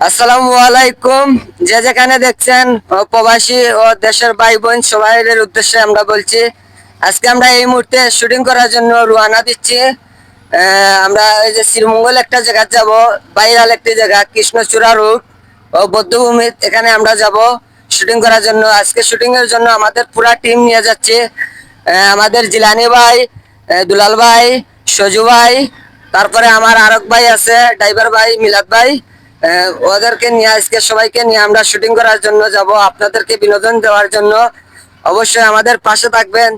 আসসালামু আলাইকুম। যে যেখানে দেখছেন প্রবাসী ও দেশের ভাই বোন সবাইয়ের উদ্দেশ্যে আমরা বলছি, আজকে আমরা এই মুহূর্তে শুটিং করার জন্য রওনা দিচ্ছি। আমরা এই যে শ্রীমঙ্গল একটা জায়গা যাব, ভাইরাল একটি জায়গা কৃষ্ণচূড়া রোড ও বৌদ্ধভূমি, এখানে আমরা যাব শুটিং করার জন্য। আজকে শুটিং এর জন্য আমাদের পুরা টিম নিয়ে যাচ্ছে। আমাদের জিলানি ভাই, দুলাল ভাই, সজু ভাই, তারপরে আমার আরক ভাই আছে, ড্রাইভার ভাই, মিলাদ ভাই। ওদেরকে নিয়ে আজকে সবাইকে নিয়ে আমরা শুটিং করার জন্য যাব, আপনাদেরকে বিনোদন দেওয়ার জন্য। অবশ্যই আমাদের পাশে থাকবেন।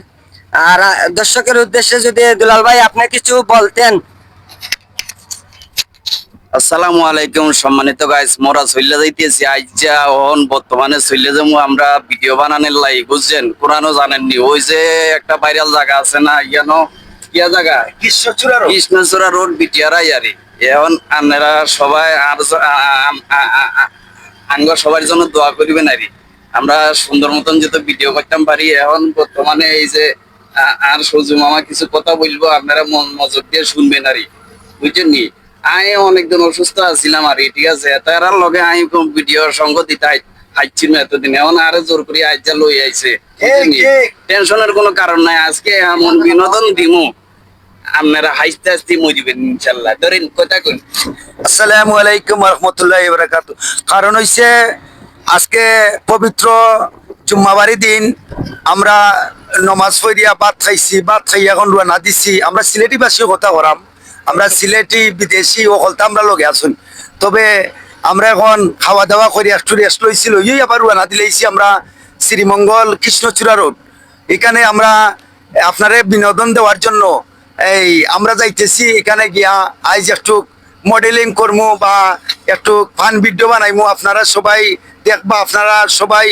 আর দর্শকের উদ্দেশ্যে যদি দুলাল ভাই আপনি কিছু বলতেন। আসসালামু আলাইকুম সম্মানিত গাইস, মোরা চলে যাইতেছি আইজা ওহন বর্তমানে চলে যাবো আমরা ভিডিও বানানোর লাই, বুঝছেন? কোরআনও জানেননি, ওই যে একটা ভাইরাল জায়গা আছে না, ইয়ানো ইয়া জায়গা কৃষ্ণচূড়া রোড বিটিয়ারা ইয়ারি। এখন আপনারা সবাই আর আঙ্গ সবার জন্য দোয়া করিবেন আরি, আমরা সুন্দর মতন যেহেতু ভিডিও করতাম পারি। এখন বর্তমানে এই যে আর সজু মামা কিছু কথা বলবো, আপনারা মনোযোগ দিয়ে শুনবেন আরি, বুঝছেন নি? আমি অনেকদিন অসুস্থ আছিলাম আর ঠিক আছে, তার লগে আমি ভিডিও সঙ্গ দিতে হাইছিল এতদিন, এখন আরো জোর করে আইজা লই আইছে। টেনশনের কোনো কারণ নাই, আজকে এমন বিনোদন দিমু আপনারা হাসতে হাসতে মরিবেন ইনশাল্লাহ। ধরেন কথা কই। আসসালামু আলাইকুম রহমতুল্লাহ বারাকাতু। কারণ হইছে আজকে পবিত্র জুম্মাবারি দিন, আমরা নমাজ পড়িয়া ভাত খাইছি, ভাত খাই এখন রওনা দিছি। আমরা সিলেটি বাসী কথা করাম, আমরা সিলেটি বিদেশি ও হলতা আমরা লগে আসুন। তবে আমরা এখন খাওয়া দাওয়া করে একটু রেস্ট লইছিল, আবার রওনা দিলেইছি আমরা শ্রীমঙ্গল কৃষ্ণচূড়া রোড। এখানে আমরা আপনারে বিনোদন দেওয়ার জন্য এই আমরা যাইতেছি। এখানে গিয়া আইজ একটু মডেলিং করবো বা একটু ফান ভিডিও বানাইমু, আপনারা সবাই দেখবা, আপনারা সবাই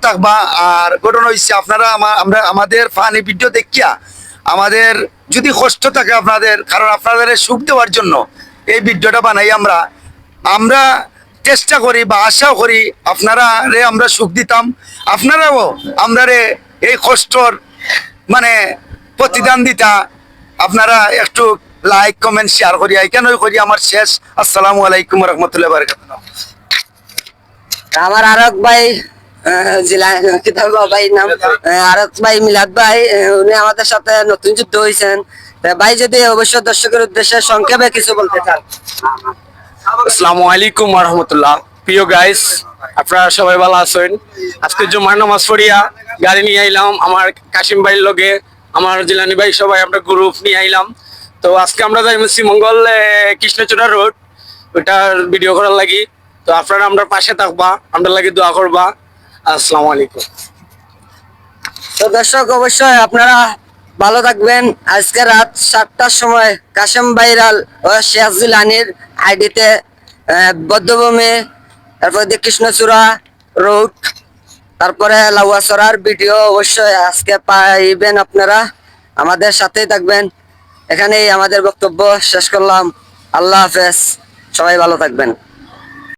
থাকবা। আর ঘটনা হচ্ছে আপনারা আমরা আমাদের ফানি ভিডিও দেখিয়া আমাদের যদি কষ্ট থাকে আপনাদের, কারণ আপনাদের সুখ দেওয়ার জন্য এই ভিডিওটা বানাই। আমরা চেষ্টা করি বা আশাও করি আপনারা রে আমরা সুখ দিতাম, আপনারাও আমরা রে এই কষ্টর মানে প্রতিদান দিতা। আপনারা একটু লাইক কমেন্ট শেয়ার করি, কেনই করি আমার শেষ। আসসালামু আলাইকুম রহমতুল্লাহ বারাকাতুহু। আমার আরক ভাই, ভাই নাম আরক ভাই, মিলাদ ভাই, উনি আমাদের সাথে নতুন যুদ্ধ হয়েছেন। ভাই যদি অবশ্য দর্শকের উদ্দেশ্যে সংক্ষেপে কিছু বলতে চান। আসসালামু আলাইকুম রহমতুল্লাহ। প্রিয় গাইস, আপনারা সবাই ভালো আছেন? আজকে জুমার নামাজ পড়িয়া গাড়ি নিয়ে আইলাম আমার কাশিম ভাইয়ের লগে, আমার জিলানি ভাই, সবাই আমরা গ্রুপ নিয়ে আইলাম। তো আজকে আমরা যাই শ্রীমঙ্গল কৃষ্ণচূড়া রোড, ওইটার ভিডিও করার লাগি। তো আপনারা আমরা পাশে থাকবা, আমরা লাগি দোয়া করবা। আসসালামু আলাইকুম। তো দর্শক অবশ্যই আপনারা ভালো থাকবেন। আজকে রাত 7টার সময় কাশেম ভাইরাল ও শেখ জিলানির আইডিতে বদ্ধভূমি, তারপরে কৃষ্ণচূড়া রোড, তারপরে লাউয়াছড়ার ভিডিও অবশ্যই আজকে পাইবেন। আপনারা আমাদের সাথেই থাকবেন। এখানেই আমাদের বক্তব্য শেষ করলাম। আল্লাহ হাফেজ, সবাই ভালো থাকবেন।